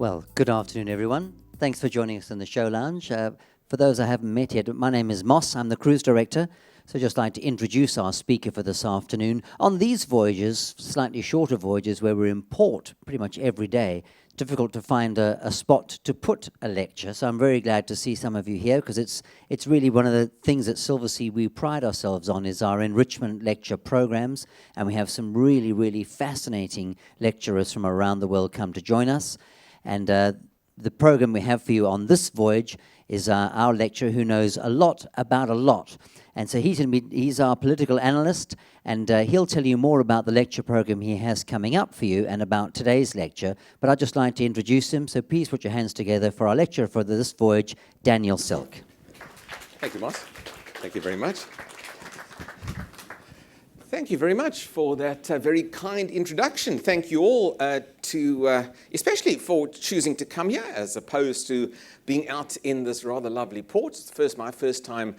Well, good afternoon, everyone. Thanks for joining us in the show lounge. For those I haven't met yet, my name is Moss. I'm the cruise director. So I'd just like to introduce our speaker for this afternoon. On these voyages, slightly shorter voyages where we're in port pretty much every day, difficult to find a spot to put a lecture. So I'm very glad to see some of you here because it's really one of the things at Silversea we pride ourselves on is our enrichment lecture programs. And we have some really, really fascinating lecturers from around the world come to join us. And the program we have for you on this voyage is our lecturer who knows a lot about a lot. And so he's our political analyst, and he'll tell you more about the lecture program he has coming up for you and about today's lecture. But I'd just like to introduce him, so please put your hands together for our lecturer for this voyage, Daniel Silke. Thank you, Moss. Thank you very much. Thank you very much for that very kind introduction. Thank you all especially for choosing to come here as opposed to being out in this rather lovely port. It's my first time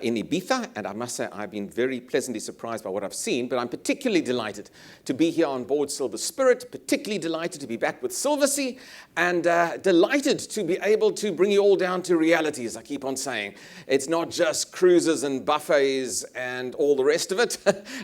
in Ibiza, and I must say I've been very pleasantly surprised by what I've seen, but I'm particularly delighted to be here on board Silver Spirit, particularly delighted to be back with Silversea, and delighted to be able to bring you all down to reality, as I keep on saying. It's not just cruises and buffets and all the rest of it.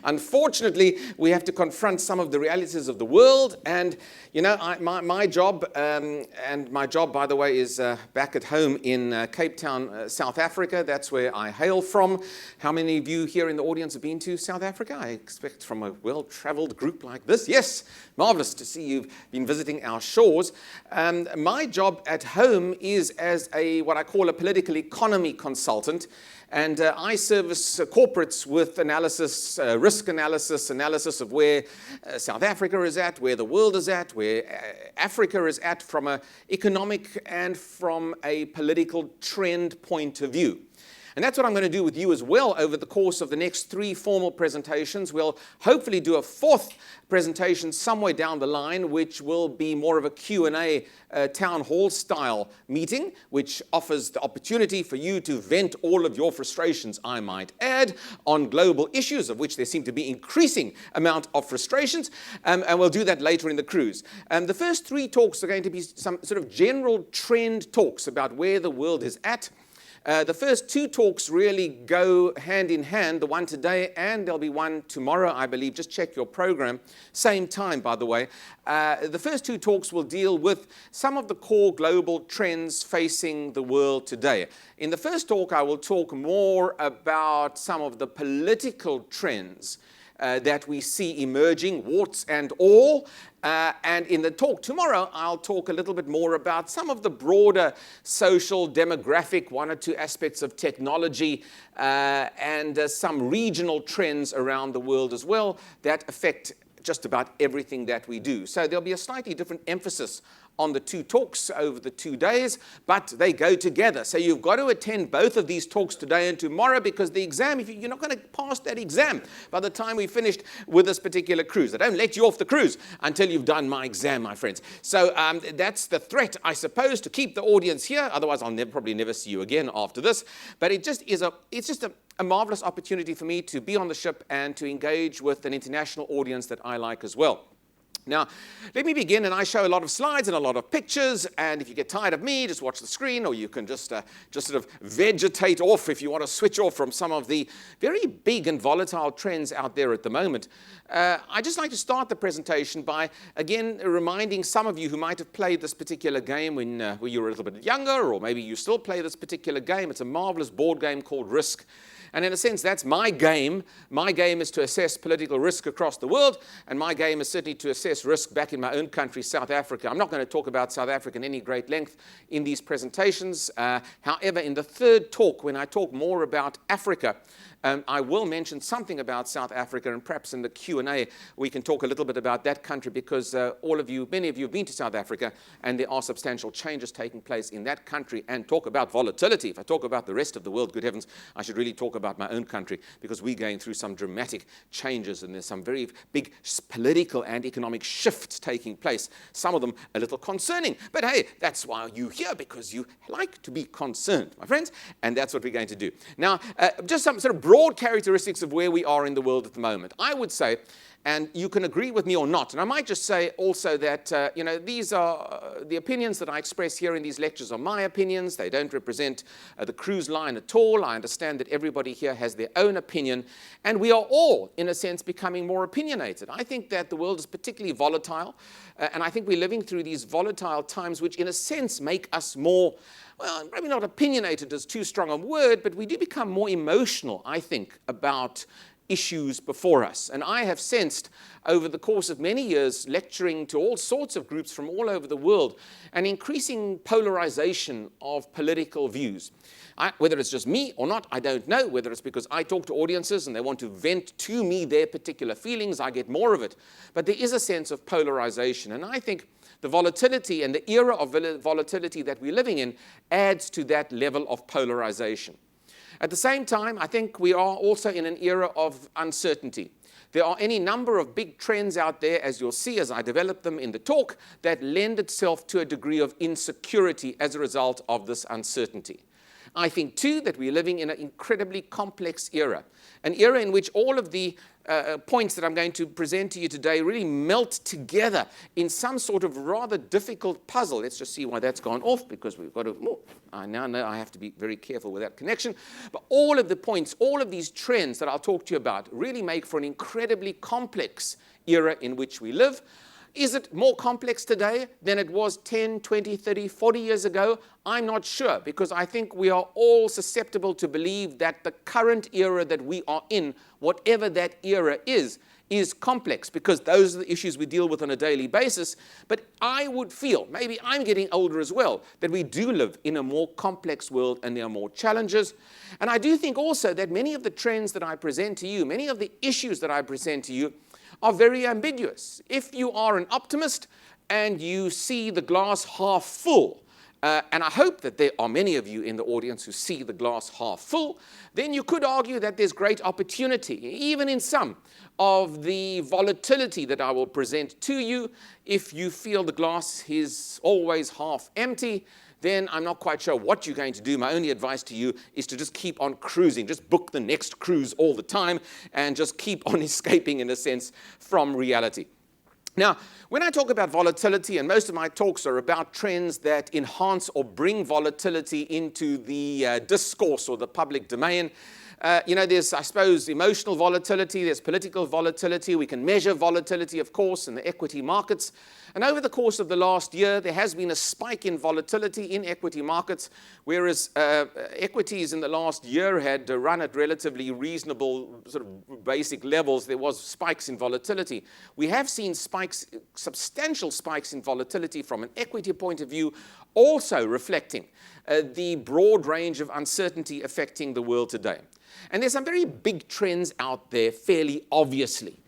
Unfortunately, we have to confront some of the realities of the world, and you know, my job, and my job, by the way, is back at home in Cape Town, South Africa. That's where I hail from. How many of you here in the audience have been to South Africa? I expect from a well-traveled group like this. Yes, marvelous to see you've been visiting our shores. My job at home is as what I call a political economy consultant. And I service corporates with analysis, risk analysis of where South Africa is at, where the world is at, where Africa is at from an economic and from a political trend point of view. And that's what I'm going to do with you as well over the course of the next 3 formal presentations. We'll hopefully do a 4th presentation somewhere down the line, which will be more of a Q&A town hall style meeting, which offers the opportunity for you to vent all of your frustrations, I might add, on global issues, of which there seem to be increasing amount of frustrations. And we'll do that later in the cruise. The first 3 talks are going to be some sort of general trend talks about where the world is at. The first 2 talks really go hand in hand, the one today and there'll be one tomorrow, I believe. Just check your program. Same time, by the way. The first 2 talks will deal with some of the core global trends facing the world today. In the first talk, I will talk more about some of the political trends that we see emerging, warts and all. And in the talk tomorrow, I'll talk a little bit more about some of the broader social, demographic, 1 or 2 aspects of technology, and some regional trends around the world as well that affect just about everything that we do. So there'll be a slightly different emphasis on the 2 talks over the 2 days, but they go together. So you've got to attend both of these talks today and tomorrow because the exam, you're not going to pass that exam by the time we've finished with this particular cruise. I don't let you off the cruise until you've done my exam, my friends. So that's the threat, I suppose, to keep the audience here. Otherwise, I'll probably never see you again after this. But it's just a marvelous opportunity for me to be on the ship and to engage with an international audience that I like as well. Now, let me begin, and I show a lot of slides and a lot of pictures, and if you get tired of me, just watch the screen, or you can just sort of vegetate off if you want to switch off from some of the very big and volatile trends out there at the moment. I'd just like to start the presentation by, again, reminding some of you who might have played this particular game when you were a little bit younger, or maybe you still play this particular game. It's a marvelous board game called Risk. And in a sense, that's my game. My game is to assess political risk across the world, and my game is certainly to assess risk back in my own country, South Africa. I'm not going to talk about South Africa in any great length in these presentations. However, in the 3rd talk, when I talk more about Africa, I will mention something about South Africa, and perhaps in the Q&A we can talk a little bit about that country because many of you have been to South Africa, and there are substantial changes taking place in that country, and talk about volatility. If I talk about the rest of the world, good heavens, I should really talk about my own country because we're going through some dramatic changes, and there's some very big political and economic shifts taking place, some of them a little concerning. But hey, that's why you're here, because you like to be concerned, my friends, and that's what we're going to do. Now, just some sort of broad characteristics of where we are in the world at the moment. I would say, and you can agree with me or not, and I might just say also that, these are the opinions that I express here in these lectures are my opinions. They don't represent the cruise line at all. I understand that everybody here has their own opinion, and we are all, in a sense, becoming more opinionated. I think that the world is particularly volatile, and I think we're living through these volatile times which, in a sense, make us more, well, maybe not opinionated is too strong a word, but we do become more emotional, I think, about issues before us. And I have sensed over the course of many years lecturing to all sorts of groups from all over the world an increasing polarization of political views. Whether it's just me or not, I don't know. Whether it's because I talk to audiences and they want to vent to me their particular feelings, I get more of it. But there is a sense of polarization. And I think the volatility and the era of volatility that we're living in adds to that level of polarization. At the same time, I think we are also in an era of uncertainty. There are any number of big trends out there, as you'll see as I develop them in the talk, that lend itself to a degree of insecurity as a result of this uncertainty. I think, too, that we're living in an incredibly complex era, an era in which all of the points that I'm going to present to you today really melt together in some sort of rather difficult puzzle. Let's just see why that's gone off, because we've got to, I now know I have to be very careful with that connection. But all of the points, all of these trends that I'll talk to you about really make for an incredibly complex era in which we live. Is it more complex today than it was 10, 20, 30, 40 years ago? I'm not sure, because I think we are all susceptible to believe that the current era that we are in, whatever that era is complex, because those are the issues we deal with on a daily basis. But I would feel, maybe I'm getting older as well, that we do live in a more complex world and there are more challenges. And I do think also that many of the trends that I present to you, many of the issues that I present to you, are very ambiguous. If you are an optimist and you see the glass half full, and I hope that there are many of you in the audience who see the glass half full, then you could argue that there's great opportunity, even in some of the volatility that I will present to you. If you feel the glass is always half empty, then I'm not quite sure what you're going to do. My only advice to you is to just keep on cruising. Just book the next cruise all the time and just keep on escaping, in a sense, from reality. Now, when I talk about volatility, and most of my talks are about trends that enhance or bring volatility into the discourse or the public domain, there's, I suppose, emotional volatility, there's political volatility. We can measure volatility, of course, in the equity markets. And over the course of the last year, there has been a spike in volatility in equity markets, whereas equities in the last year had run at relatively reasonable sort of basic levels. There was spikes in volatility. We have seen spikes, substantial spikes in volatility from an equity point of view, also reflecting the broad range of uncertainty affecting the world today. And there's some very big trends out there, fairly obviously,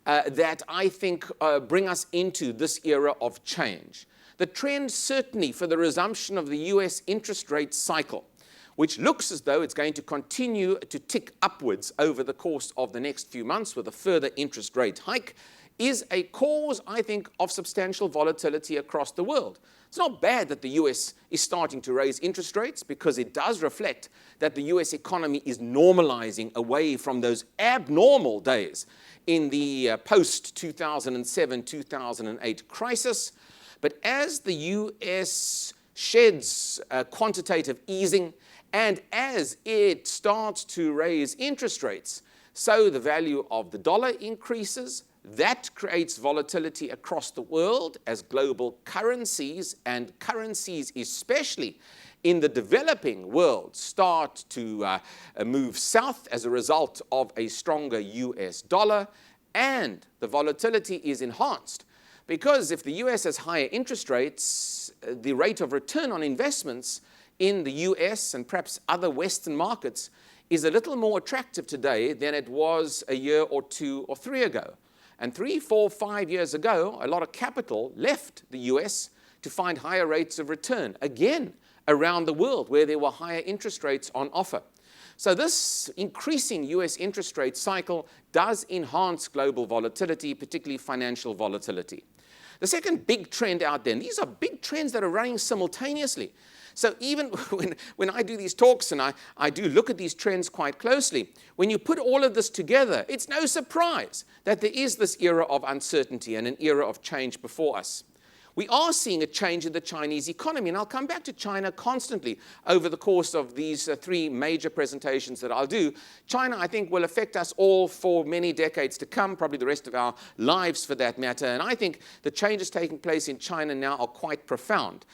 that I think bring us into this era of change. The trend certainly for the resumption of the US interest rate cycle, which looks as though it's going to continue to tick upwards over the course of the next few months with a further interest rate hike, is a cause, I think, of substantial volatility across the world. It's not bad that the US is starting to raise interest rates, because it does reflect that the US economy is normalizing away from those abnormal days in the post-2007-2008 crisis. But as the US sheds quantitative easing, and as it starts to raise interest rates, so the value of the dollar increases. That creates volatility across the world as global currencies, and currencies especially in the developing world, start to move south as a result of a stronger US dollar. And the volatility is enhanced because if the US has higher interest rates, the rate of return on investments in the US and perhaps other Western markets is a little more attractive today than it was a year or 2 or 3 ago. And 3, 4, 5 years ago, a lot of capital left the US to find higher rates of return, again, around the world where there were higher interest rates on offer. So this increasing US interest rate cycle does enhance global volatility, particularly financial volatility. The second big trend out there, and these are big trends that are running simultaneously. So even when I do these talks and I do look at these trends quite closely, when you put all of this together, it's no surprise that there is this era of uncertainty and an era of change before us. We are seeing a change in the Chinese economy, and I'll come back to China constantly over the course of these three major presentations that I'll do. China, I think, will affect us all for many decades to come, probably the rest of our lives for that matter, and I think the changes taking place in China now are quite profound.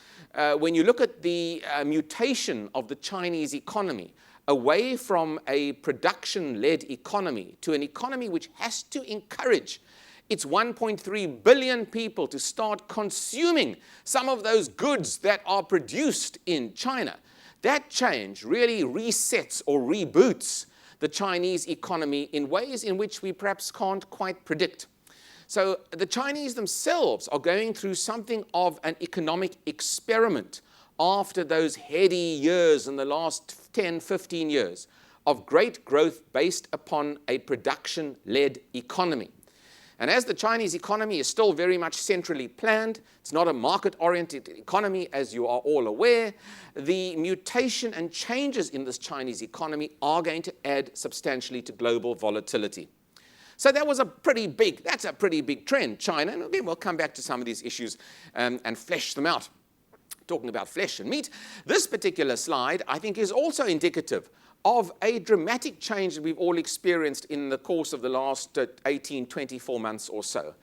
When you look at the mutation of the Chinese economy, away from a production-led economy to an economy which has to encourage its 1.3 billion people to start consuming some of those goods that are produced in China. That change really resets or reboots the Chinese economy in ways in which we perhaps can't quite predict. So the Chinese themselves are going through something of an economic experiment after those heady years in the last 10, 15 years of great growth based upon a production-led economy. And as the Chinese economy is still very much centrally planned, it's not a market-oriented economy, as you are all aware, the mutation and changes in this Chinese economy are going to add substantially to global volatility. So that's a pretty big trend, China, and again, we'll come back to some of these issues and flesh them out. Talking about flesh and meat, this particular slide, I think, is also indicative of a dramatic change that we've all experienced in the course of the last 18, 24 months or so.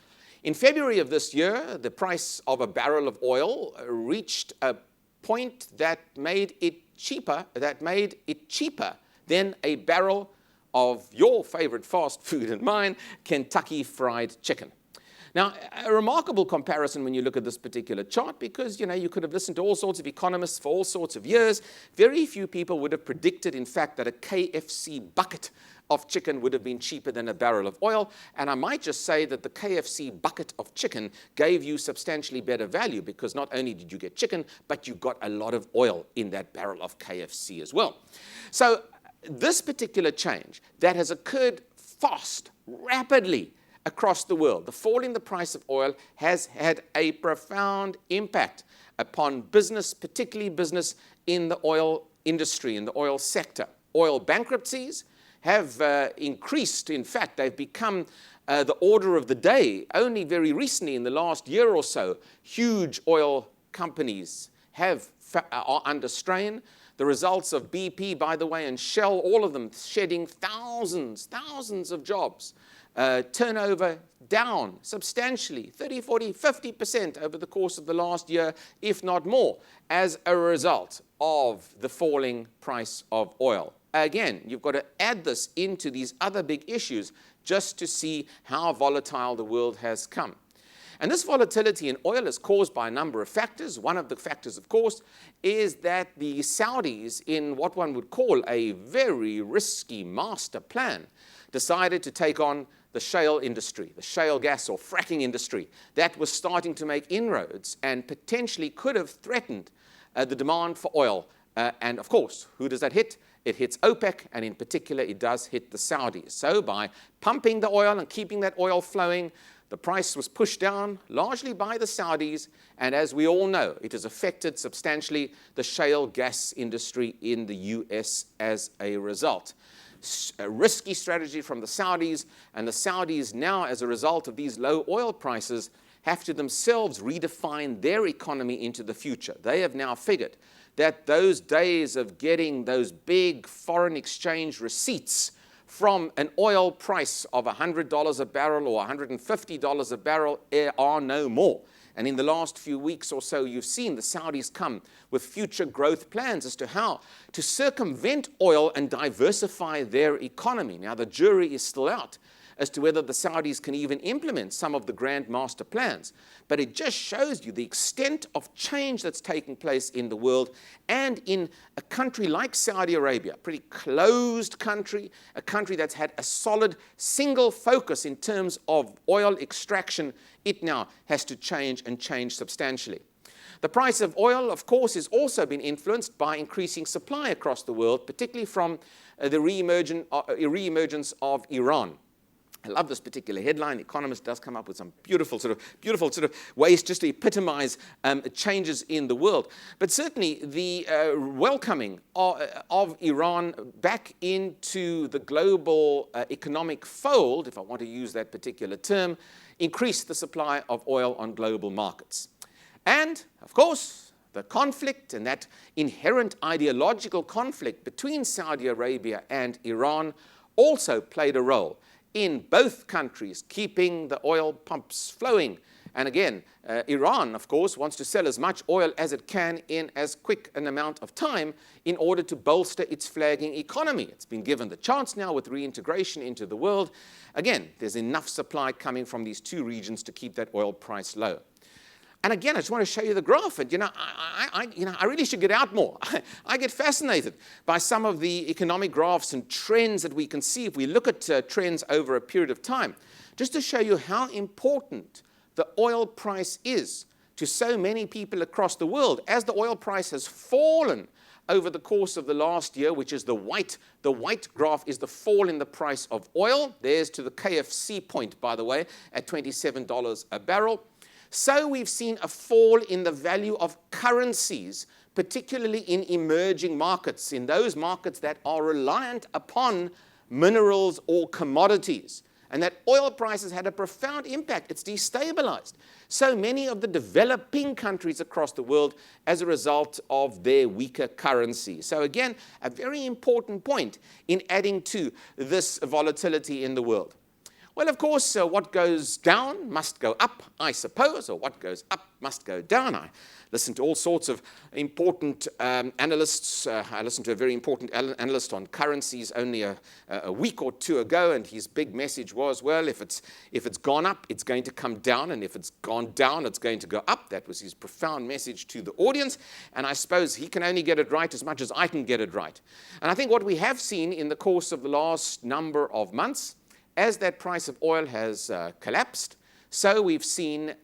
In February of this year, the price of a barrel of oil reached a point that made it cheaper than a barrel of your favorite fast food and mine, Kentucky Fried Chicken. Now, a remarkable comparison when you look at this particular chart, because, you could have listened to all sorts of economists for all sorts of years. Very few people would have predicted, in fact, that a KFC bucket of chicken would have been cheaper than a barrel of oil. And I might just say that the KFC bucket of chicken gave you substantially better value, because not only did you get chicken, but you got a lot of oil in that barrel of KFC as well. So this particular change that has occurred fast, rapidly, across the world, the fall in the price of oil has had a profound impact upon business, particularly business in the oil industry, in the oil sector. Oil bankruptcies have increased. In fact, they've become the order of the day. Only very recently, in the last year or so, huge oil companies are under strain. The results of BP, by the way, and Shell, all of them shedding thousands of jobs. Turnover down substantially, 30, 40, 50% over the course of the last year, if not more, as a result of the falling price of oil. Again, you've got to add this into these other big issues just to see how volatile the world has come. And this volatility in oil is caused by a number of factors. One of the factors, of course, is that the Saudis, in what one would call a very risky master plan, decided to take on the shale industry, the shale gas or fracking industry that was starting to make inroads and potentially could have threatened the demand for oil. And of course, who does that hit? It hits OPEC, and in particular, it does hit the Saudis. So by pumping the oil and keeping that oil flowing, the price was pushed down largely by the Saudis, and as we all know, it has affected substantially the shale gas industry in the US as a result. A risky strategy from the Saudis, and the Saudis now, as a result of these low oil prices, have to themselves redefine their economy into the future. They have now figured that those days of getting those big foreign exchange receipts from an oil price of $100 a barrel or $150 a barrel are no more. And in the last few weeks or so, you've seen the Saudis come with future growth plans as to how to circumvent oil and diversify their economy. Now, the jury is still out as to whether the Saudis can even implement some of the grand master plans. But it just shows you the extent of change that's taking place in the world, and in a country like Saudi Arabia, a pretty closed country, a country that's had a solid single focus in terms of oil extraction. It now has to change, and change substantially. The price of oil, of course, has also been influenced by increasing supply across the world, particularly from the re-emergence of Iran. I love this particular headline. The Economist does come up with some beautiful sort of ways just to epitomize changes in the world. But certainly the welcoming of Iran back into the global economic fold, if I want to use that particular term, increased the supply of oil on global markets. And, of course, the conflict and that inherent ideological conflict between Saudi Arabia and Iran also played a role in both countries keeping the oil pumps flowing. And again, Iran, of course, wants to sell as much oil as it can in as quick an amount of time in order to bolster its flagging economy. It's been given the chance now with reintegration into the world. Again, there's enough supply coming from these two regions to keep that oil price low. And again, I just want to show you the graph. And, I really should get out more. I get fascinated by some of the economic graphs and trends that we can see if we look at trends over a period of time, just to show you how important the oil price is to so many people across the world. As the oil price has fallen over the course of the last year, which is the white graph is the fall in the price of oil. There's to the KFC point, by the way, at $27 a barrel. So we've seen a fall in the value of currencies, particularly in emerging markets, in those markets that are reliant upon minerals or commodities. And that oil prices had a profound impact. It's destabilized so many of the developing countries across the world as a result of their weaker currency. So again, a very important point in adding to this volatility in the world. Well, of course, what goes down must go up, I suppose, or what goes up must go down. I listen to all sorts of important analysts. I listened to a very important analyst on currencies only a week or two ago, and his big message was, well, if it's gone up, it's going to come down, and if it's gone down, it's going to go up. That was his profound message to the audience, and I suppose he can only get it right as much as I can get it right. And I think what we have seen in the course of the last number of months, as that price of oil has collapsed, so we've seen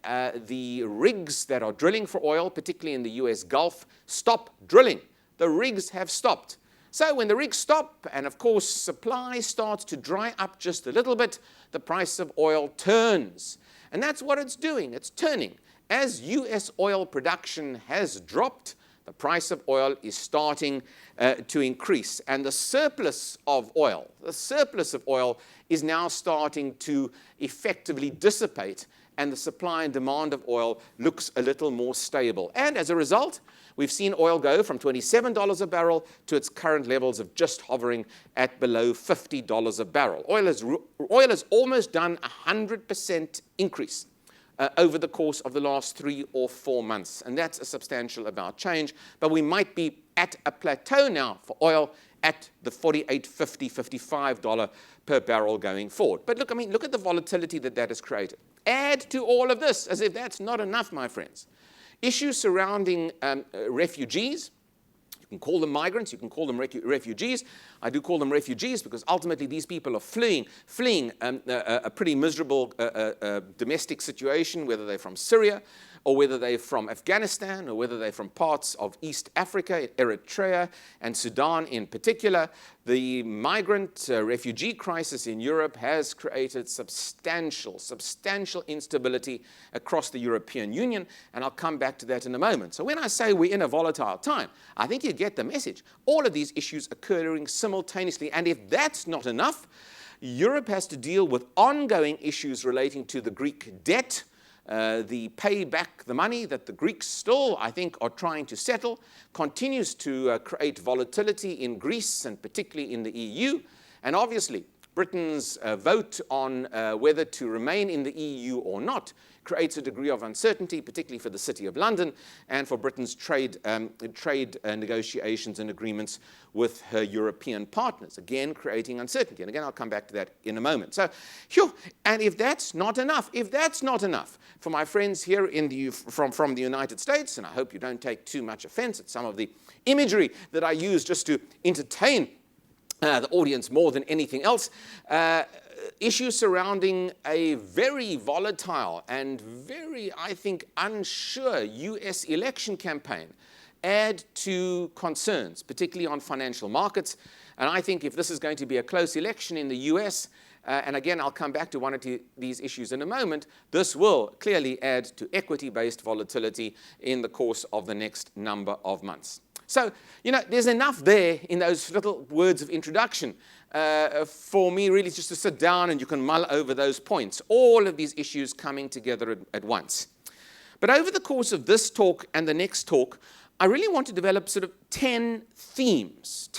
the rigs that are drilling for oil, particularly in the US Gulf, stop drilling. The rigs have stopped. So when the rigs stop, and of course supply starts to dry up just a little bit, the price of oil turns. And that's what it's doing. It's turning. As US oil production has dropped, the price of oil is starting to increase. And the surplus of oil is now starting to effectively dissipate, and the supply and demand of oil looks a little more stable. And as a result, we've seen oil go from $27 a barrel to its current levels of just hovering at below $50 a barrel. Oil has almost done 100% increase over the course of the last 3 or 4 months. And that's a substantial amount of change. But we might be at a plateau now for oil at the $48, $50, $55 per barrel going forward. But look at the volatility that has created. Add to all of this, as if that's not enough, my friends, issues surrounding refugees. You can call them migrants, you can call them refugees. I do call them refugees because ultimately these people are fleeing a pretty miserable domestic situation, whether they're from Syria or whether they're from Afghanistan or whether they're from parts of East Africa, Eritrea, and Sudan in particular. The migrant refugee crisis in Europe has created substantial instability across the European Union, and I'll come back to that in a moment. So when I say we're in a volatile time, I think you get the message. All of these issues occurring simultaneously, and if that's not enough, Europe has to deal with ongoing issues relating to the Greek debt, the pay back the money that the Greeks still, I think, are trying to settle, continues to create volatility in Greece and particularly in the EU. And obviously, Britain's vote on whether to remain in the EU or not creates a degree of uncertainty, particularly for the City of London and for Britain's trade negotiations and agreements with her European partners, again creating uncertainty. And again, I'll come back to that in a moment. So, and if that's not enough for my friends here from the United States, and I hope you don't take too much offense at some of the imagery that I use just to entertain the audience more than anything else, issues surrounding a very volatile and very, I think, unsure US election campaign add to concerns, particularly on financial markets. And I think if this is going to be a close election in the US, and again, I'll come back to one or two of these issues in a moment, this will clearly add to equity-based volatility in the course of the next number of months. So, there's enough there in those little words of introduction for me really just to sit down and you can mull over those points, all of these issues coming together at once. But over the course of this talk and the next talk, I really want to develop sort of 10 themes,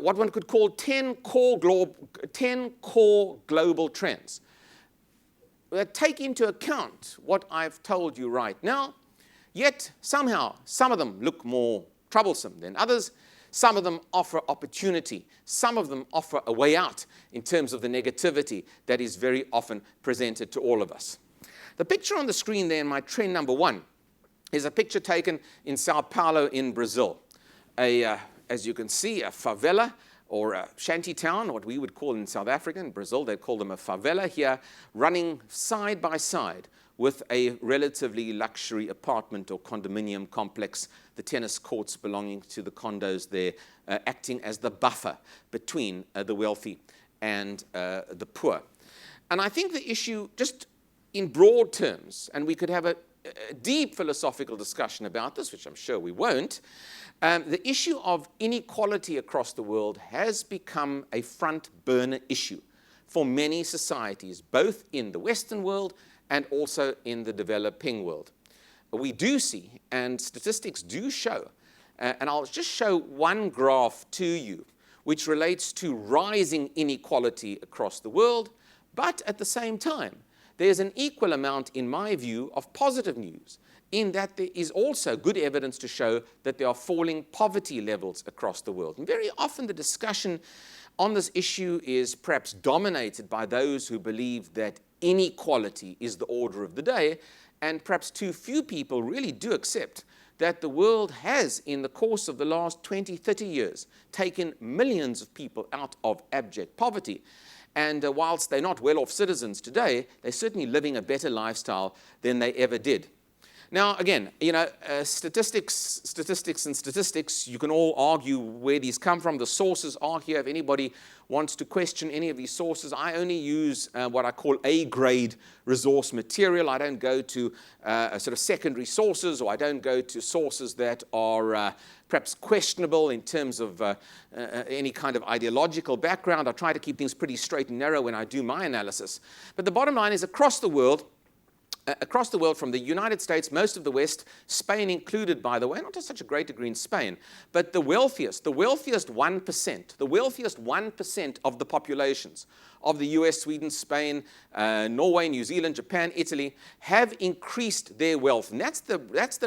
what one could call 10 core global trends that take into account what I've told you right now, yet somehow some of them look more troublesome than others. Some of them offer opportunity. Some of them offer a way out in terms of the negativity that is very often presented to all of us. The picture on the screen there in my trend number 1 is a picture taken in Sao Paulo in Brazil. As you can see, a favela or a shanty town, what we would call in South Africa, in Brazil, they'd call them a favela here, running side by side with a relatively luxury apartment or condominium complex, the tennis courts belonging to the condos there, acting as the buffer between the wealthy and the poor. And I think the issue, just in broad terms, and we could have a deep philosophical discussion about this, which I'm sure we won't, the issue of inequality across the world has become a front burner issue for many societies, both in the Western world and also in the developing world. We do see, and statistics do show, and I'll just show one graph to you, which relates to rising inequality across the world, but at the same time, there's an equal amount, in my view, of positive news, in that there is also good evidence to show that there are falling poverty levels across the world. And very often the discussion on this issue is perhaps dominated by those who believe that inequality is the order of the day, and perhaps too few people really do accept that the world has, in the course of the last 20, 30 years, taken millions of people out of abject poverty. And whilst they're not well-off citizens today, they're certainly living a better lifestyle than they ever did. Now, again, statistics, you can all argue where these come from. The sources are here. If anybody wants to question any of these sources, I only use what I call A-grade resource material. I don't go to sort of secondary sources, or I don't go to sources that are perhaps questionable in terms of any kind of ideological background. I try to keep things pretty straight and narrow when I do my analysis. But the bottom line is across the world, from the United States, most of the West, Spain included, by the way, not to such a great degree in Spain, but the wealthiest 1% of the populations of the US, Sweden, Spain, Norway, New Zealand, Japan, Italy, have increased their wealth. And that's the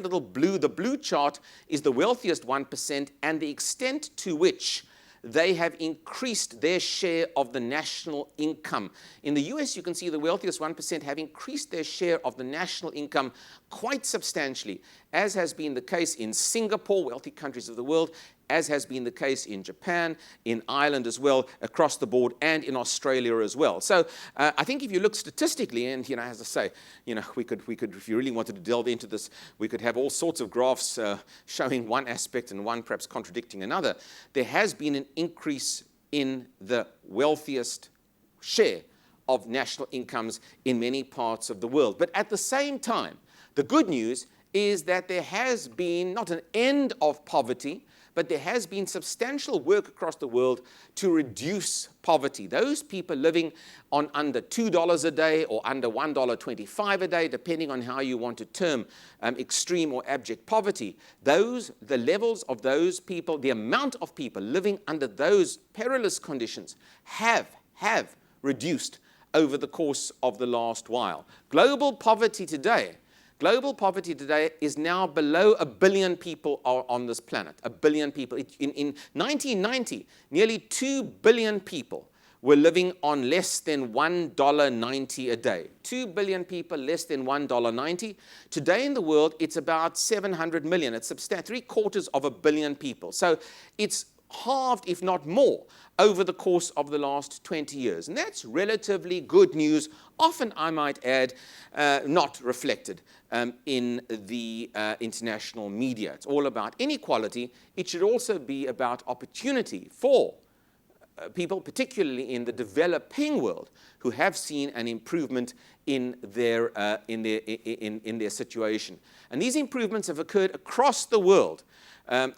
little blue. The blue chart is the wealthiest 1% and the extent to which they have increased their share of the national income. In the US, you can see the wealthiest 1% have increased their share of the national income quite substantially, as has been the case in Singapore, wealthy countries of the world, as has been the case in Japan, in Ireland as well, across the board, and in Australia as well. So I think if you look statistically, and as I say, we could, if you really wanted to delve into this, we could have all sorts of graphs showing one aspect and one perhaps contradicting another. There has been an increase in the wealthiest share of national incomes in many parts of the world. But at the same time, the good news is that there has been not an end of poverty, but there has been substantial work across the world to reduce poverty. Those people living on under $2 a day or under $1.25 a day, depending on how you want to term extreme or abject poverty, the levels of those people, the amount of people living under those perilous conditions have reduced over the course of the last while. Global poverty today is now below 1 billion people are on this planet. 1 billion people. In 1990, nearly 2 billion people were living on less than $1.90 a day. 2 billion people, less than $1.90. Today in the world, it's about 700 million. It's 3/4 of 1 billion people. So it's halved, if not more, over the course of the last 20 years. And that's relatively good news, often, I might add, not reflected in the international media. It's all about inequality. It should also be about opportunity for people, particularly in the developing world, who have seen an improvement in their situation. And these improvements have occurred across the world.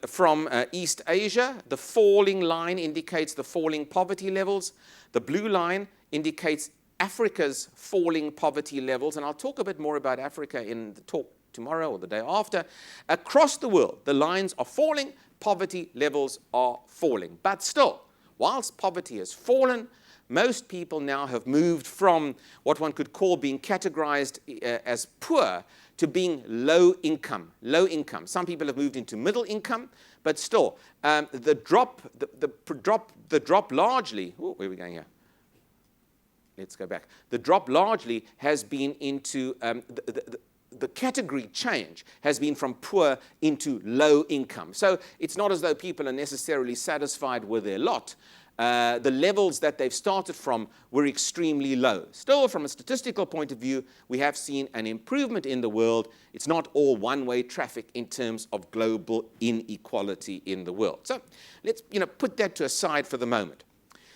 From East Asia, the falling line indicates the falling poverty levels. The blue line indicates Africa's falling poverty levels. And I'll talk a bit more about Africa in the talk tomorrow or the day after. Across the world, the lines are falling, poverty levels are falling. But still, whilst poverty has fallen, most people now have moved from what one could call being categorized as poor to being low income. Some people have moved into middle income, but still, the drop largely, where are we going here? Let's go back. The drop largely has been into, the category change has been from poor into low income. So it's not as though people are necessarily satisfied with their lot. The levels that they've started from were extremely low. Still, from a statistical point of view, we have seen an improvement in the world. It's not all one-way traffic in terms of global inequality in the world. So let's put that to a side for the moment.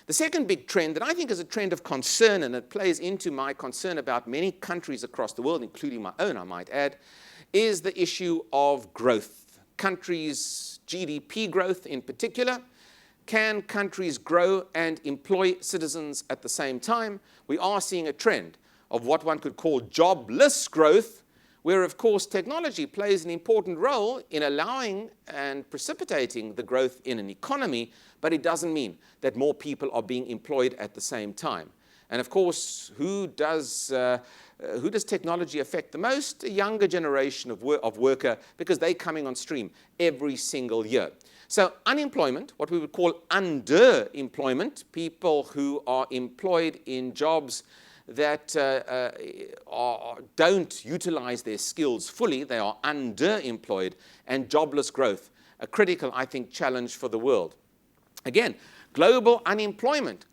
The second big trend that I think is a trend of concern, and it plays into my concern about many countries across the world, including my own, I might add, is the issue of growth. Countries' GDP growth in particular. Can countries grow and employ citizens at the same time? We are seeing a trend of what one could call jobless growth, where, of course, technology plays an important role in allowing and precipitating the growth in an economy, but it doesn't mean that more people are being employed at the same time. And, of course, who does technology affect the most? A younger generation of worker, because they're coming on stream every single year. So unemployment, what we would call underemployment, people who are employed in jobs that don't utilize their skills fully, they are underemployed, and jobless growth, a critical, I think, challenge for the world. Again, global unemployment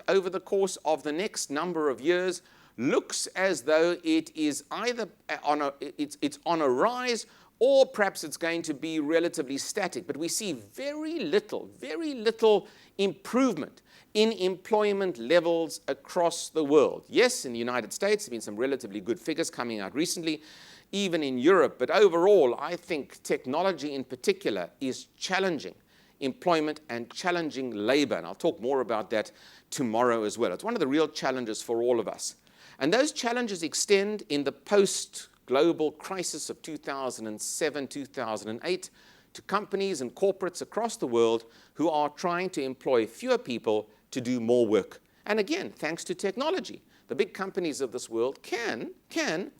over the course of the next number of years looks as though it is either it's on a rise, or perhaps it's going to be relatively static. But we see very little improvement in employment levels across the world. Yes, in the United States, there have been some relatively good figures coming out recently, even in Europe. But overall, I think technology in particular is challenging employment and challenging labor. And I'll talk more about that tomorrow as well. It's one of the real challenges for all of us. And those challenges extend in the post-global crisis of 2007, 2008 to companies and corporates across the world who are trying to employ fewer people to do more work. And again, thanks to technology, the big companies of this world can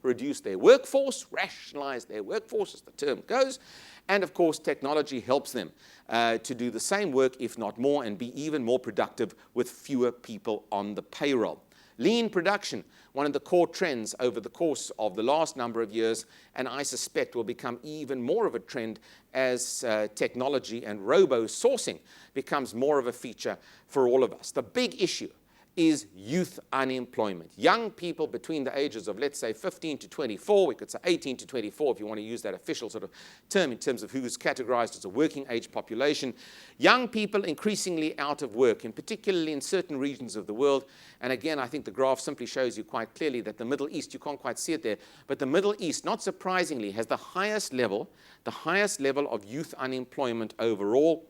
reduce their workforce, rationalize their workforce, as the term goes. And of course, technology helps them to do the same work, if not more, and be even more productive with fewer people on the payroll. Lean production, one of the core trends over the course of the last number of years, and I suspect will become even more of a trend as technology and robo-sourcing becomes more of a feature for all of us. The big issue is youth unemployment. Young people between the ages of, let's say, 15 to 24, we could say 18 to 24 if you want to use that official sort of term in terms of who's categorized as a working age population. Young people increasingly out of work, and particularly in certain regions of the world. And again, I think the graph simply shows you quite clearly that the Middle East, you can't quite see it there, but the Middle East, not surprisingly, has the highest level of youth unemployment overall.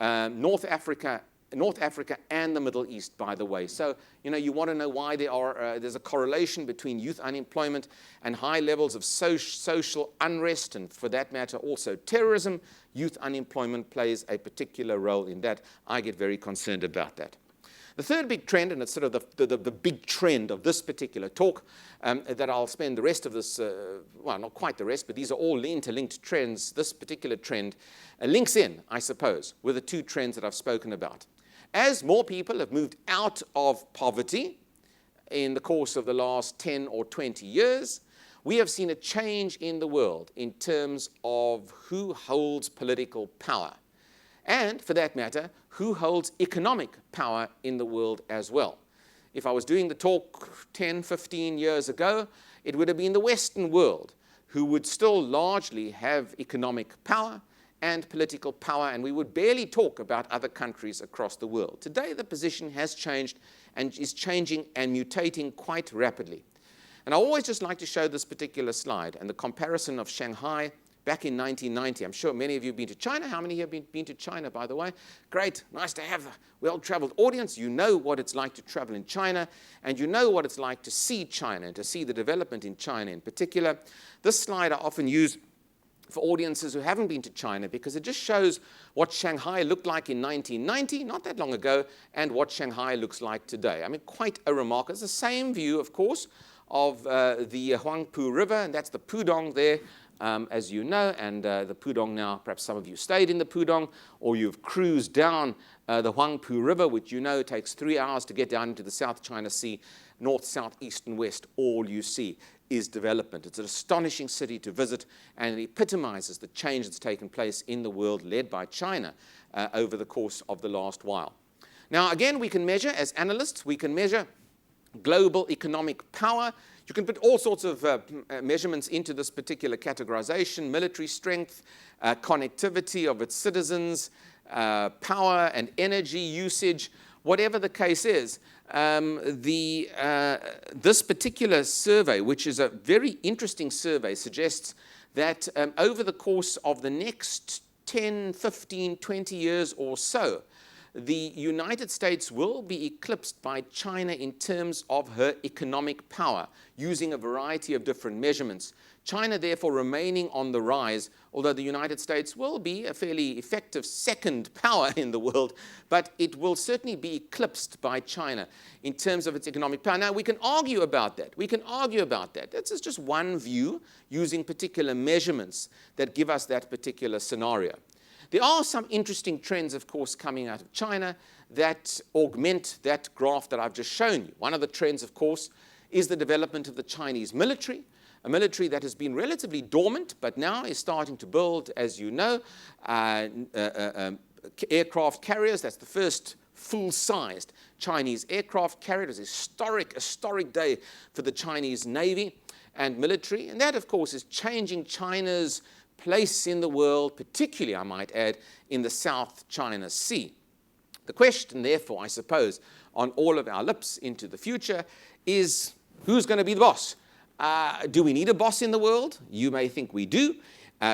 North Africa and the Middle East, by the way. So, you want to know why there's a correlation between youth unemployment and high levels of social unrest, and for that matter, also terrorism. Youth unemployment plays a particular role in that. I get very concerned about that. The third big trend, and it's sort of the big trend of this particular talk, that I'll spend the rest of this, well, not quite the rest, but these are all interlinked trends. This particular trend links in, I suppose, with the two trends that I've spoken about. As more people have moved out of poverty in the course of the last 10 or 20 years, we have seen a change in the world in terms of who holds political power. And, for that matter, who holds economic power in the world as well. If I was doing the talk 10, 15 years ago, it would have been the Western world who would still largely have economic power and political power, and we would barely talk about other countries across the world. Today, the position has changed and is changing and mutating quite rapidly. And I always just like to show this particular slide and the comparison of Shanghai back in 1990. I'm sure many of you have been to China. How many have been to China, by the way? Great. Nice to have a well-traveled audience. You know what it's like to travel in China, and you know what it's like to see China and to see the development in China in particular. This slide I often use for audiences who haven't been to China because it just shows what Shanghai looked like in 1990, not that long ago, and what Shanghai looks like today. I mean, quite a remarkable. It's the same view, of course, of the Huangpu River, and that's the Pudong there, as you know, and the Pudong now, perhaps some of you stayed in the Pudong, or you've cruised down the Huangpu River, which you know takes 3 hours to get down into the South China Sea, north, south, east, and west. All you see is development. It's an astonishing city to visit, and it epitomizes the change that's taken place in the world led by China over the course of the last while. Now, again, we can measure, as analysts, we can measure global economic power. You can put all sorts of measurements into this particular categorization: military strength, connectivity of its citizens, power and energy usage, whatever the case is. This particular survey, which is a very interesting survey, suggests that over the course of the next 10, 15, 20 years or so, the United States will be eclipsed by China in terms of her economic power, using a variety of different measurements. China, therefore, remaining on the rise, although the United States will be a fairly effective second power in the world, but it will certainly be eclipsed by China in terms of its economic power. Now, we can argue about that. This is just one view using particular measurements that give us that particular scenario. There are some interesting trends, of course, coming out of China that augment that graph that I've just shown you. One of the trends, of course, is the development of the Chinese military, a military that has been relatively dormant, but now is starting to build, as you know, aircraft carriers. That's the first full-sized Chinese aircraft carrier. It was a historic day for the Chinese Navy and military. And that, of course, is changing China's place in the world, particularly, I might add, in the South China Sea. The question, therefore, I suppose, on all of our lips into the future is, who's going to be the boss? Do we need a boss in the world? You may think we do.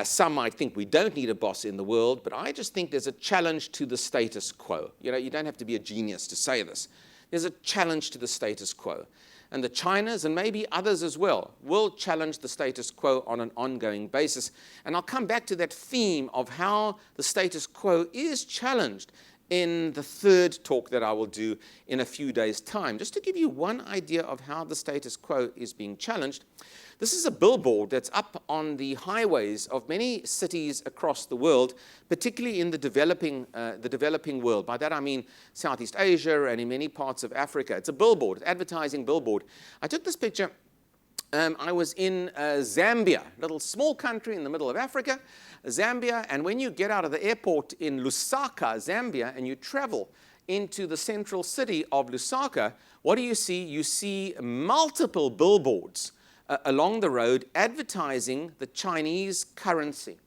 Some might think we don't need a boss in the world, but I just think there's a challenge to the status quo. You know, you don't have to be a genius to say this. There's a challenge to the status quo. And the Chinas, and maybe others as well, will challenge the status quo on an ongoing basis. And I'll come back to that theme of how the status quo is challenged in the third talk that I will do in a few days' time, just to give you one idea of how the status quo is being challenged. This is a billboard that's up on the highways of many cities across the world, particularly in the developing world. By that I mean Southeast Asia and in many parts of Africa. It's a billboard, advertising billboard. I took this picture. I was in Zambia, a little small country in the middle of Africa, Zambia, and when you get out of the airport in Lusaka, Zambia, and you travel into the central city of Lusaka, what do you see? You see multiple billboards along the road advertising the Chinese currency.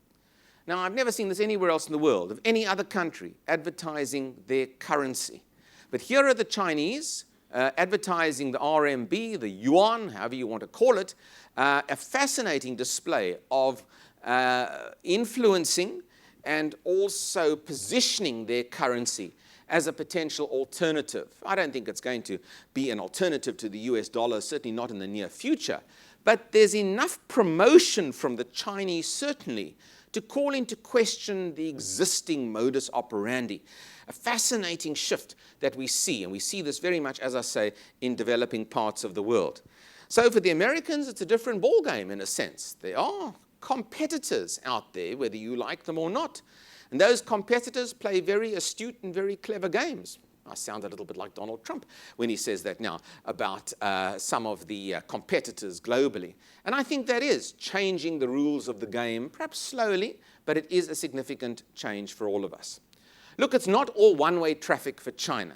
Now, I've never seen this anywhere else in the world, of any other country advertising their currency. But here are the Chinese advertising the RMB, the yuan, however you want to call it, a fascinating display of influencing and also positioning their currency as a potential alternative. I don't think it's going to be an alternative to the US dollar, certainly not in the near future. But there's enough promotion from the Chinese, certainly, to call into question the existing modus operandi. A fascinating shift that we see, and we see this very much, as I say, in developing parts of the world. So for the Americans, it's a different ballgame in a sense. There are competitors out there, whether you like them or not. And those competitors play very astute and very clever games. I sound a little bit like Donald Trump when he says that now about some of the competitors globally. And I think that is changing the rules of the game, perhaps slowly, but it is a significant change for all of us. Look, it's not all one-way traffic for China.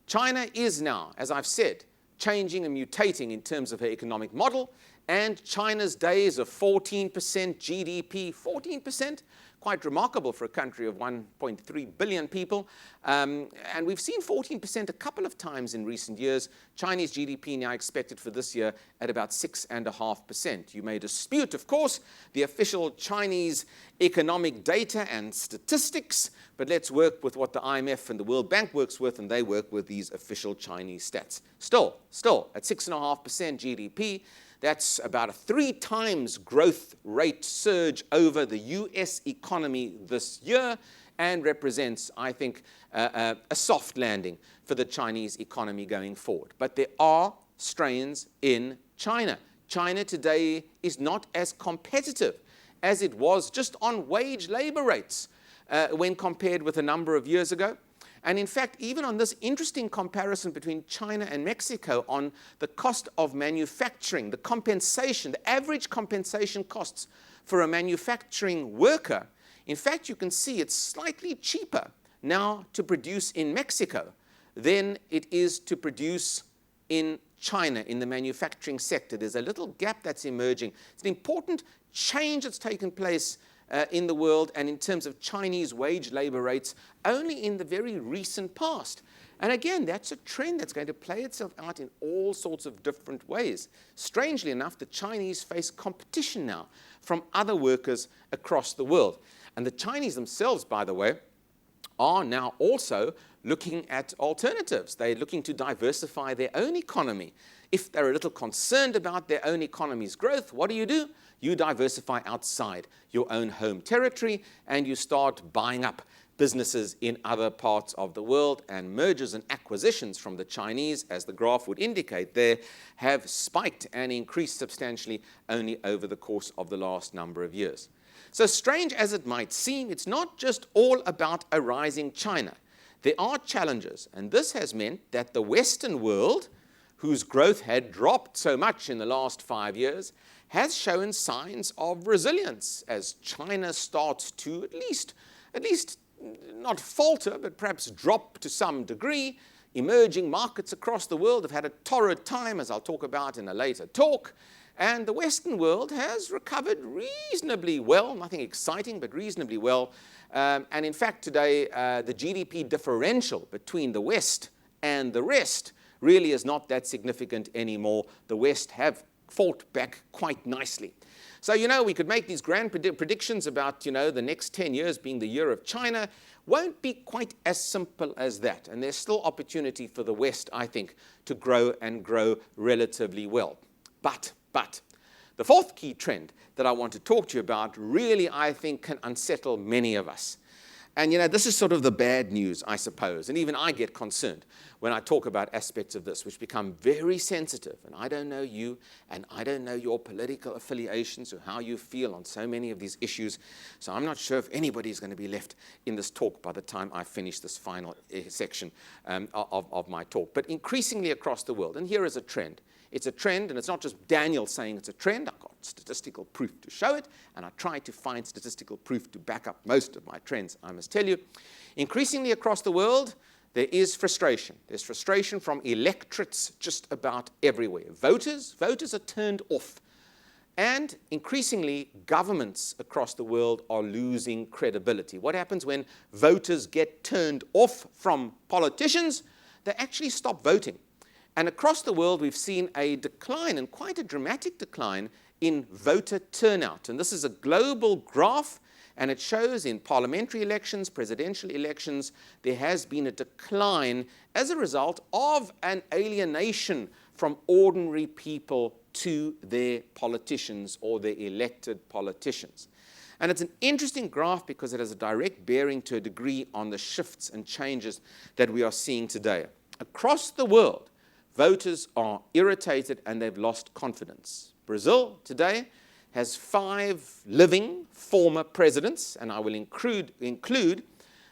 China is now, as I've said, changing and mutating in terms of her economic model, and China's days of 14% GDP, 14%, quite remarkable for a country of 1.3 billion people. And we've seen 14% a couple of times in recent years. Chinese GDP now expected for this year at about 6.5%. You may dispute, of course, the official Chinese economic data and statistics, but let's work with what the IMF and the World Bank works with, and they work with these official Chinese stats. Still, at 6.5% GDP, that's about a 3 times growth rate surge over the US economy this year, and represents, I think, a soft landing for the Chinese economy going forward. But there are strains in China. China today is not as competitive as it was just on wage labor rates when compared with a number of years ago. And in fact, even on this interesting comparison between China and Mexico on the cost of manufacturing, the compensation, the average compensation costs for a manufacturing worker, in fact, you can see it's slightly cheaper now to produce in Mexico than it is to produce in China in the manufacturing sector. There's a little gap that's emerging. It's an important change that's taken place in the world and in terms of Chinese wage labor rates only in the very recent past. And again, that's a trend that's going to play itself out in all sorts of different ways. Strangely enough, the Chinese face competition now from other workers across the world. And the Chinese themselves, by the way, are now also looking at alternatives. They're looking to diversify their own economy. If they're a little concerned about their own economy's growth, what do? You diversify outside your own home territory, and you start buying up businesses in other parts of the world, and mergers and acquisitions from the Chinese, as the graph would indicate there, have spiked and increased substantially only over the course of the last number of years. So strange as it might seem, it's not just all about a rising China. There are challenges, and this has meant that the Western world, whose growth had dropped so much in the last 5 years, has shown signs of resilience as China starts to at least not falter, but perhaps drop to some degree. Emerging markets across the world have had a torrid time, as I'll talk about in a later talk. And the Western world has recovered reasonably well, nothing exciting, but reasonably well. And in fact, today, the GDP differential between the West and the rest really is not that significant anymore. The West have fought back quite nicely. So, we could make these grand predictions about, the next 10 years being the year of China. Won't be quite as simple as that. And there's still opportunity for the West, I think, to grow and grow relatively well. But the fourth key trend that I want to talk to you about really, I think, can unsettle many of us. And, this is sort of the bad news, I suppose. And even I get concerned when I talk about aspects of this, which become very sensitive. And I don't know you, and I don't know your political affiliations or how you feel on so many of these issues. So I'm not sure if anybody's going to be left in this talk by the time I finish this final section of my talk. But increasingly across the world, and here is a trend. It's a trend, and it's not just Daniel saying it's a trend. I've got statistical proof to show it, and I try to find statistical proof to back up most of my trends, I must tell you. Increasingly across the world, there is frustration. There's frustration from electorates just about everywhere. Voters are turned off. And increasingly, governments across the world are losing credibility. What happens when voters get turned off from politicians? They actually stop voting. And across the world, we've seen a decline, and quite a dramatic decline, in voter turnout. And this is a global graph, and it shows in parliamentary elections, presidential elections, there has been a decline as a result of an alienation from ordinary people to their politicians or their elected politicians. And it's an interesting graph because it has a direct bearing to a degree on the shifts and changes that we are seeing today. Across the world, voters are irritated and they've lost confidence. Brazil today has 5 living former presidents, and I will include Dilma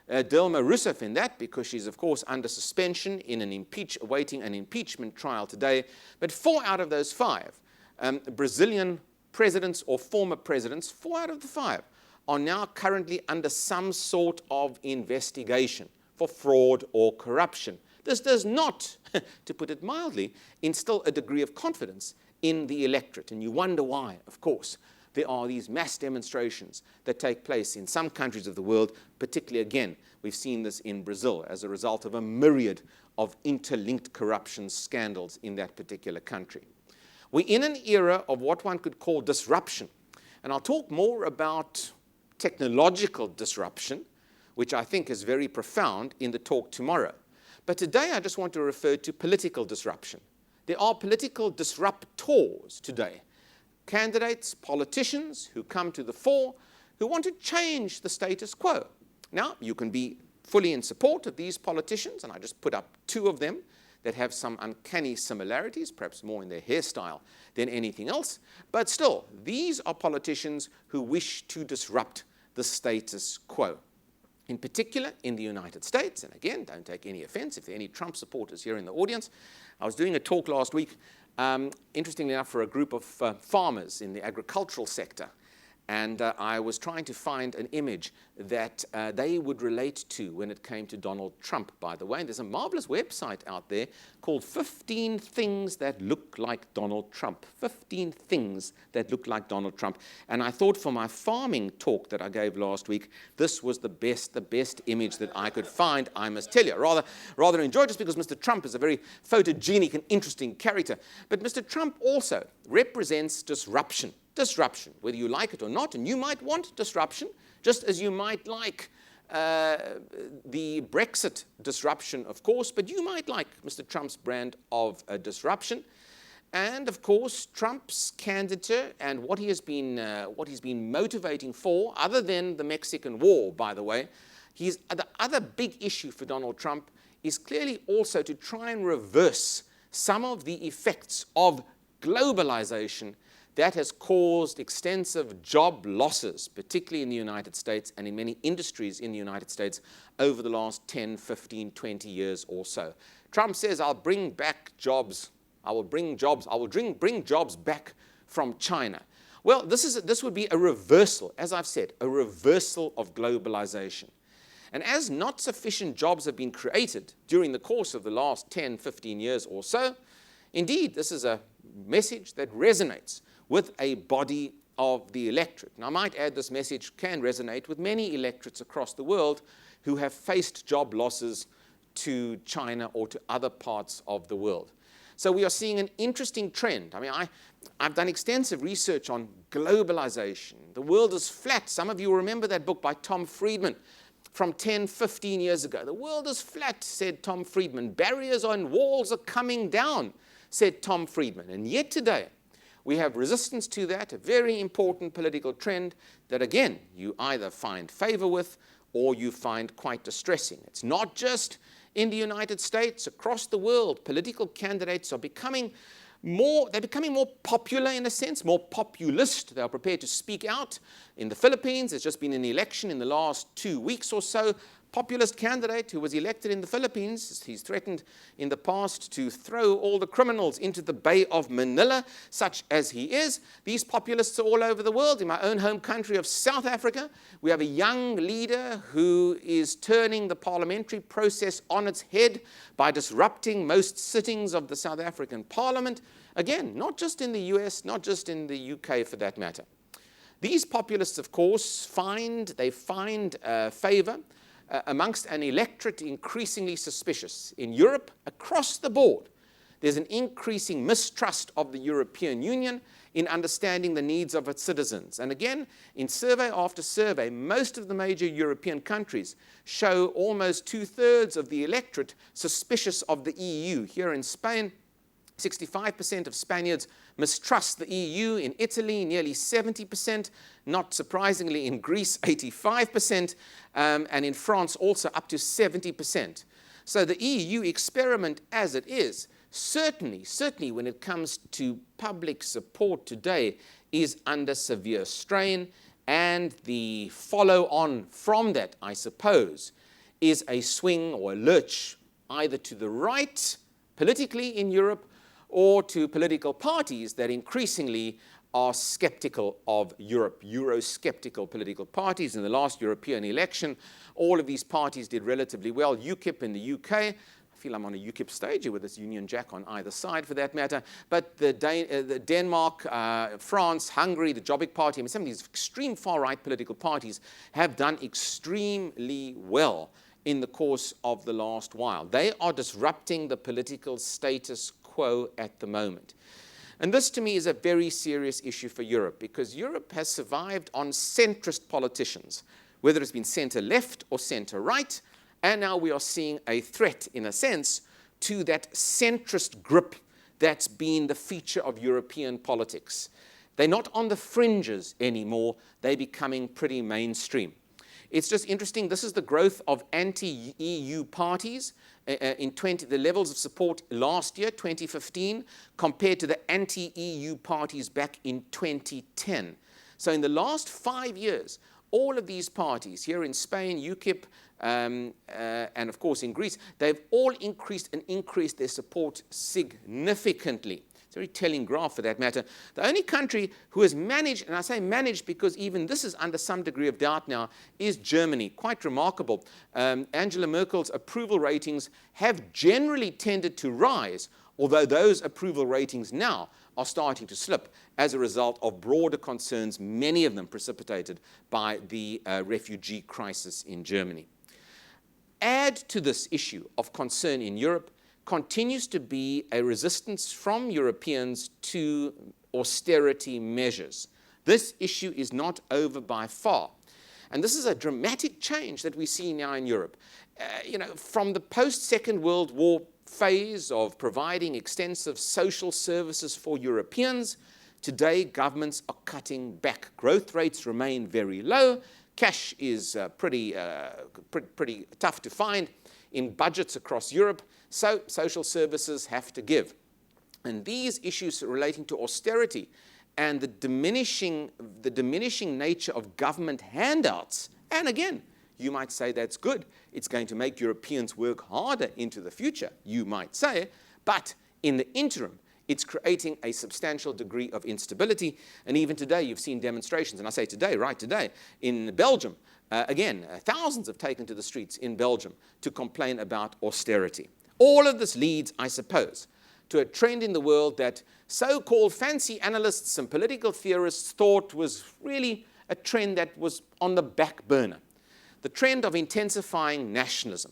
Rousseff in that because she's, of course, under suspension in awaiting an impeachment trial today. But 4 out of those 5 Brazilian presidents or former presidents, 4 out of the 5 are now currently under some sort of investigation for fraud or corruption. This does not, to put it mildly, instill a degree of confidence in the electorate. And you wonder why, of course. There are these mass demonstrations that take place in some countries of the world, particularly, again, we've seen this in Brazil as a result of a myriad of interlinked corruption scandals in that particular country. We're in an era of what one could call disruption. And I'll talk more about technological disruption, which I think is very profound, in the talk tomorrow. But today I just want to refer to political disruption. There are political disruptors today. Candidates, politicians who come to the fore, who want to change the status quo. Now, you can be fully in support of these politicians, and I just put up two of them that have some uncanny similarities, perhaps more in their hairstyle than anything else. But still, these are politicians who wish to disrupt the status quo. In particular, in the United States, and again, don't take any offense if there are any Trump supporters here in the audience. I was doing a talk last week, interestingly enough, for a group of farmers in the agricultural sector. And I was trying to find an image that they would relate to when it came to Donald Trump, by the way. And there's a marvelous website out there called 15 Things That Look Like Donald Trump. 15 Things That Look Like Donald Trump. And I thought for my farming talk that I gave last week, this was the best image that I could find, I must tell you. Rather enjoyed just because Mr. Trump is a very photogenic and interesting character. But Mr. Trump also represents disruption. Disruption, whether you like it or not, and you might want disruption, just as you might like the Brexit disruption, of course, but you might like Mr. Trump's brand of disruption. And, of course, Trump's candidature and what he's been motivating for, other than the Mexican War, by the way, the other big issue for Donald Trump is clearly also to try and reverse some of the effects of globalization that has caused extensive job losses, particularly in the United States and in many industries in the United States over the last 10, 15, 20 years or so. Trump says, I'll bring back jobs. I will bring jobs back from China. Well, this would be a reversal, as I've said, a reversal of globalization. And as not sufficient jobs have been created during the course of the last 10, 15 years or so, indeed, this is a message that resonates with a body of the electorate. And I might add this message can resonate with many electorates across the world who have faced job losses to China or to other parts of the world. So we are seeing an interesting trend. I mean, I've done extensive research on globalization. The world is flat. Some of you remember that book by Tom Friedman from 10, 15 years ago. The world is flat, said Tom Friedman. Barriers and walls are coming down, said Tom Friedman. And yet today, we have resistance to that, a very important political trend that, again, you either find favor with or you find quite distressing. It's not just in the United States, across the world, political candidates are becoming more popular in a sense, more populist. They are prepared to speak out. In the Philippines, there's just been an election in the last 2 weeks or so. Populist candidate who was elected in the Philippines. He's threatened in the past to throw all the criminals into the Bay of Manila, such as he is. These populists are all over the world. In my own home country of South Africa, we have a young leader who is turning the parliamentary process on its head by disrupting most sittings of the South African Parliament. Again, not just in the US, not just in the UK for that matter. These populists, of course, find favor amongst an electorate increasingly suspicious. In Europe, across the board, there's an increasing mistrust of the European Union in understanding the needs of its citizens. And again, in survey after survey, most of the major European countries show almost 2/3 of the electorate suspicious of the EU. Here in Spain, 65% of Spaniards mistrust the EU. In Italy, nearly 70%. Not surprisingly, in Greece, 85%. And in France, also up to 70%. So the EU experiment as it is, certainly when it comes to public support today, is under severe strain. And the follow-on from that, I suppose, is a swing or a lurch either to the right politically in Europe or to political parties that increasingly are skeptical of Europe, Eurosceptical political parties. In the last European election, all of these parties did relatively well. UKIP in the UK, I feel I'm on a UKIP stage here with this Union Jack on either side for that matter, but the Denmark, France, Hungary, the Jobbik Party, I mean, some of these extreme far-right political parties have done extremely well in the course of the last while. They are disrupting the political status quo at the moment. And this, to me, is a very serious issue for Europe, because Europe has survived on centrist politicians, whether it's been centre-left or centre-right, and now we are seeing a threat, in a sense, to that centrist grip that's been the feature of European politics. They're not on the fringes anymore. They're becoming pretty mainstream. It's just interesting. This is the growth of anti-EU parties. The levels of support last year, 2015, compared to the anti-EU parties back in 2010. So in the last 5 years, all of these parties here in Spain, UKIP, and of course in Greece, they've all increased their support significantly. It's a very telling graph for that matter. The only country who has managed, and I say managed because even this is under some degree of doubt now, is Germany. Quite remarkable. Angela Merkel's approval ratings have generally tended to rise, although those approval ratings now are starting to slip as a result of broader concerns, many of them precipitated by the refugee crisis in Germany. Add to this issue of concern in Europe continues to be a resistance from Europeans to austerity measures. This issue is not over by far. And this is a dramatic change that we see now in Europe. From the post-Second World War phase of providing extensive social services for Europeans, today governments are cutting back. Growth rates remain very low. Cash is pretty tough to find in budgets across Europe, so social services have to give. And these issues relating to austerity and the diminishing nature of government handouts, and again, you might say that's good. It's going to make Europeans work harder into the future, you might say, but in the interim, it's creating a substantial degree of instability. And even today, you've seen demonstrations, and I say today, right today, in Belgium. Thousands have taken to the streets in Belgium to complain about austerity. All of this leads, I suppose, to a trend in the world that so-called fancy analysts and political theorists thought was really a trend that was on the back burner. The trend of intensifying nationalism.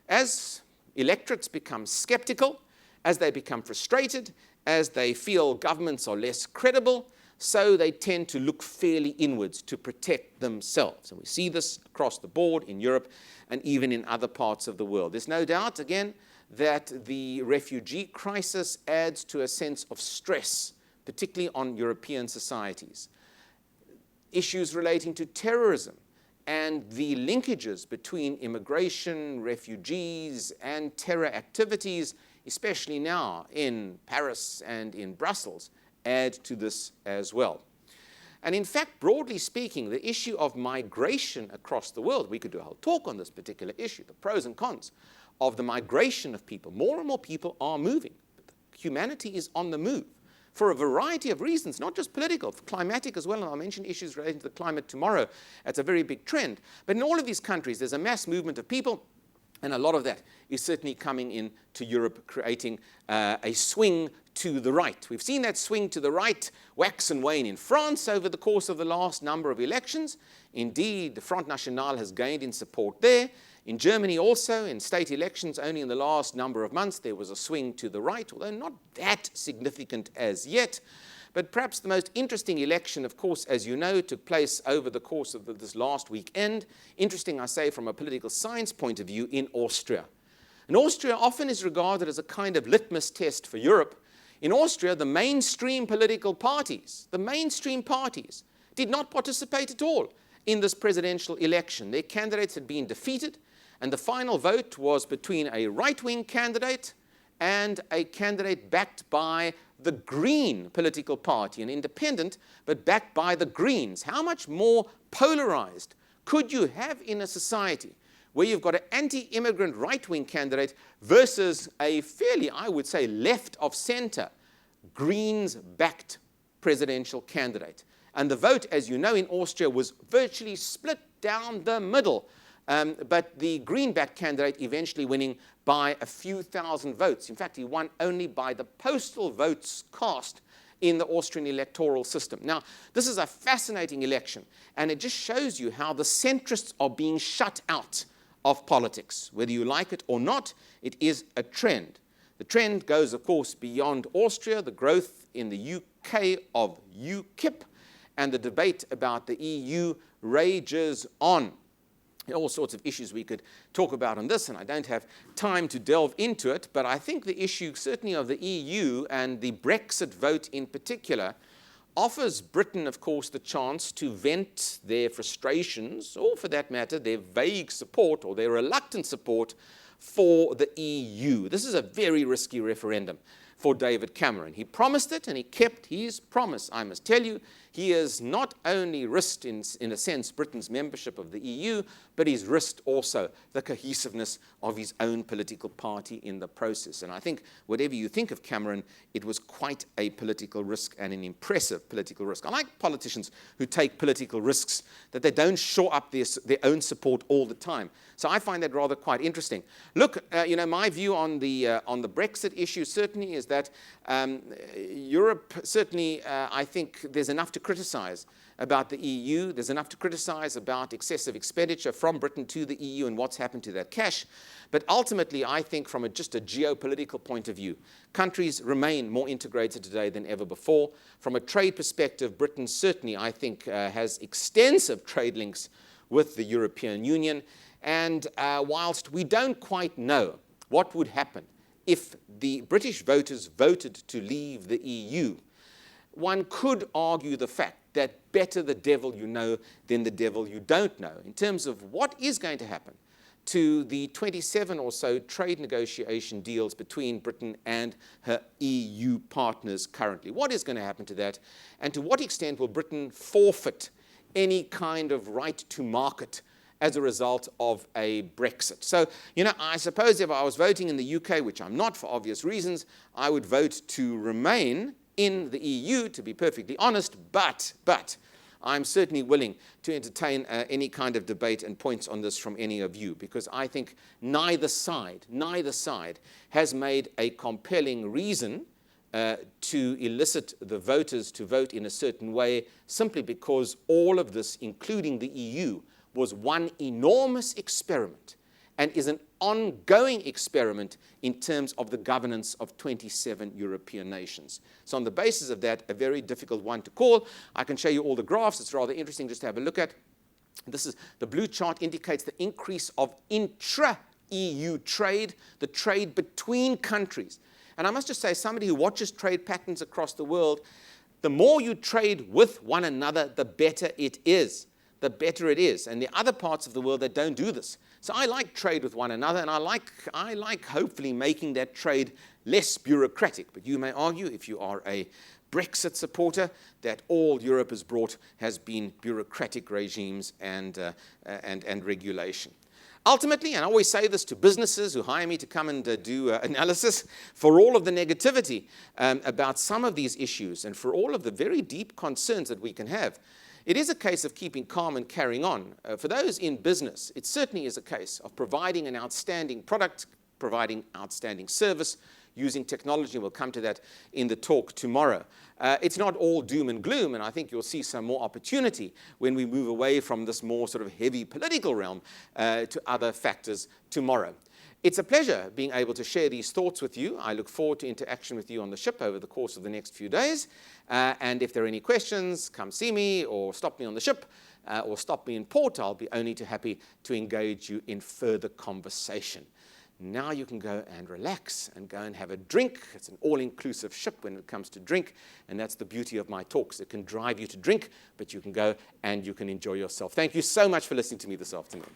As electorates become skeptical, as they become frustrated, as they feel governments are less credible, so they tend to look fairly inwards to protect themselves. And we see this across the board in Europe and even in other parts of the world. There's no doubt, again, that the refugee crisis adds to a sense of stress, particularly on European societies. Issues relating to terrorism and the linkages between immigration, refugees, and terror activities, especially now in Paris and in Brussels, add to this as well. And in fact, broadly speaking, the issue of migration across the world, we could do a whole talk on this particular issue, the pros and cons of the migration of people. More and more people are moving. Humanity is on the move for a variety of reasons, not just political, climatic as well, and I'll mention issues relating to the climate tomorrow. That's a very big trend. But in all of these countries, there's a mass movement of people, and a lot of that is certainly coming into Europe, creating a swing to the right. We've seen that swing to the right wax and wane in France over the course of the last number of elections. Indeed, the Front National has gained in support there. In Germany also, in state elections, only in the last number of months, there was a swing to the right, although not that significant as yet. But perhaps the most interesting election, of course, as you know, took place over the course of this last weekend. Interesting, I say, from a political science point of view, in Austria. And Austria often is regarded as a kind of litmus test for Europe. In Austria, the mainstream political parties, did not participate at all in this presidential election. Their candidates had been defeated, and the final vote was between a right-wing candidate and a candidate backed by the Green political party, an independent, but backed by the Greens. How much more polarized could you have in a society where you've got an anti-immigrant right-wing candidate versus a fairly, I would say, left-of-center, Greens-backed presidential candidate. And the vote, as you know, in Austria was virtually split down the middle. But the Greenback candidate eventually winning by a few thousand votes. In fact, he won only by the postal votes cast in the Austrian electoral system. Now, this is a fascinating election, and it just shows you how the centrists are being shut out of politics. Whether you like it or not, it is a trend. The trend goes, of course, beyond Austria, the growth in the UK of UKIP, and the debate about the EU rages on. All sorts of issues we could talk about on this, and I don't have time to delve into it, but I think the issue certainly of the EU and the Brexit vote in particular offers Britain, of course, the chance to vent their frustrations, or for that matter, their vague support or their reluctant support for the EU. This is a very risky referendum for David Cameron. He promised it, and he kept his promise. I must tell you, he has not only risked, in a sense, Britain's membership of the EU, but he's risked also the cohesiveness of his own political party in the process. And I think whatever you think of Cameron, it was quite a political risk and an impressive political risk. I like politicians who take political risks, that they don't shore up their own support all the time. So I find that rather quite interesting. Look, my view on the Brexit issue certainly is that Europe, certainly, I think there's enough to criticize about the EU. There's enough to criticize about excessive expenditure from Britain to the EU and what's happened to that cash. But ultimately, I think from just a geopolitical point of view, countries remain more integrated today than ever before. From a trade perspective, Britain certainly, I think, has extensive trade links with the European Union. And whilst we don't quite know what would happen if the British voters voted to leave the EU, one could argue the fact that better the devil you know than the devil you don't know in terms of what is going to happen to the 27 or so trade negotiation deals between Britain and her EU partners currently. What is going to happen to that? And to what extent will Britain forfeit any kind of right to market as a result of a Brexit? So, I suppose if I was voting in the UK, which I'm not for obvious reasons, I would vote to remain in the EU, to be perfectly honest, but I'm certainly willing to entertain any kind of debate and points on this from any of you, because I think neither side has made a compelling reason to elicit the voters to vote in a certain way, simply because all of this, including the EU, was one enormous experiment and is an ongoing experiment in terms of the governance of 27 European nations. So on the basis of that, a very difficult one to call. I can show you all the graphs. It's rather interesting just to have a look at. This is the blue chart indicates the increase of intra-EU trade, the trade between countries. And I must just say, somebody who watches trade patterns across the world, the more you trade with one another, the better it is. The better it is. And the other parts of the world that don't do this. So I like trade with one another, and I like hopefully making that trade less bureaucratic. But you may argue, if you are a Brexit supporter, that all Europe has brought has been bureaucratic regimes and regulation. Ultimately, and I always say this to businesses who hire me to come and do analysis, for all of the negativity about some of these issues and for all of the very deep concerns that we can have, it is a case of keeping calm and carrying on. For those in business, it certainly is a case of providing an outstanding product, providing outstanding service, using technology. We'll come to that in the talk tomorrow. It's not all doom and gloom, and I think you'll see some more opportunity when we move away from this more sort of heavy political realm to other factors tomorrow. It's a pleasure being able to share these thoughts with you. I look forward to interaction with you on the ship over the course of the next few days. And if there are any questions, come see me or stop me on the ship or stop me in port. I'll be only too happy to engage you in further conversation. Now you can go and relax and go and have a drink. It's an all-inclusive ship when it comes to drink, and that's the beauty of my talks. It can drive you to drink, but you can go and you can enjoy yourself. Thank you so much for listening to me this afternoon.